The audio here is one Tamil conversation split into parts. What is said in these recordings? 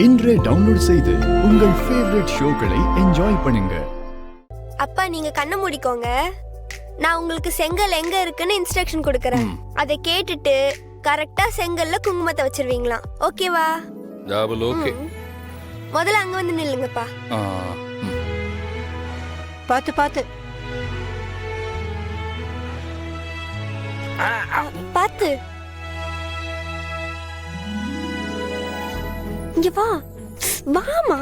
இன்றே டவுன்லோட் செய்து உங்கள் ஃபேவரட் ஷோக்களை என்ஜாய் பண்ணுங்க. அப்பா நீங்க கண்ணை மூடிக்கோங்க. நான் உங்களுக்கு செங்கல் எங்க இருக்குன்னு இன்ஸ்ட்ரக்ஷன் கொடுக்கறேன். அதை கேட்டுட்டு கரெக்டா செங்கல்ல குங்குமத்தை வச்சிருவீங்களா? ஓகேவா? Double okay. முதல்ல அங்க வந்து நில்லுங்கப்பா. பாத்து பாத்து பாத்து இங்க வா. வாமா.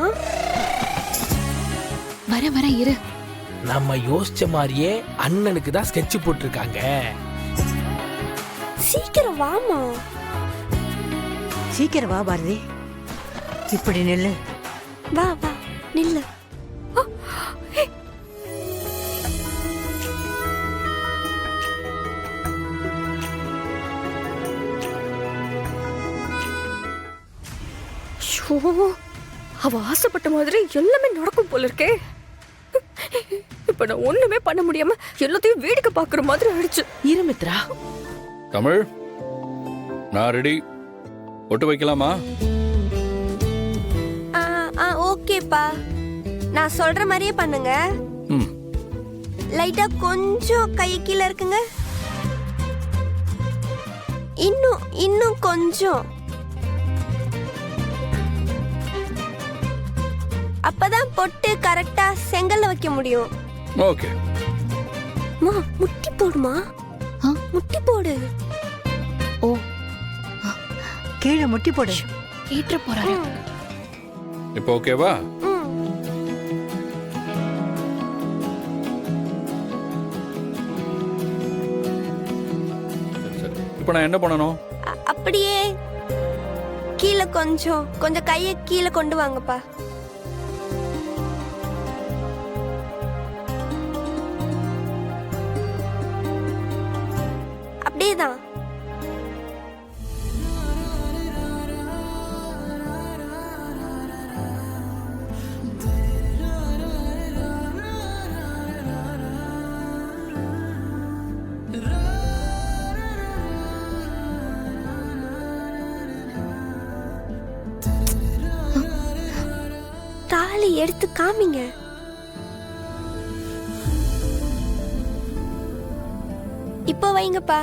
வர இரு. நம்ம யோசிச்ச மாதிரியே அண்ணனுக்கு தான் ஸ்கெட்ச் போட்டிருக்காங்க. சீக்கிரம் வாமா. சீக்கிரம் வா பாரதி. இப்படி நில்லு. வா வா நில்லு. அவ ஆசைப்பட்ட மாதிரி எல்லாமே நடக்கும் போல இருக்கே. இப்ப நான் ஒண்ணுமே பண்ண முடியாம எல்லாத்தையும் வேடிக்கை பாக்குற மாதிரி ஆயிடுச்சு. இருமித்ரா. தமிழ், நான் ரெடி. ஒட்டு வைக்கலாமா? ஓகேப்பா, நான் சொல்ற மாதிரியே பண்ணுங்க. லைட்டா கொஞ்சம் கை கீழே இருக்குங்க. இன்னும் கொஞ்சம். அப்பதான் பொட்டு கரெக்டா செங்கல்ல வைக்க முடியும். ஓகே. மா முட்டி போடுமா. முட்டி போடு. ஓ கீழே முட்டி போடு. ஏற்ற போறாரு. இப்போ ஓகேவா? இப்போ நான் என்ன பண்ணணும்? அப்படியே கீழே கொஞ்சம் கையை கீழே கொண்டு வாங்கப்பா. அப்படியேதான். தாலி எடுத்து காமிங்க. இப்போ வைங்கப்பா.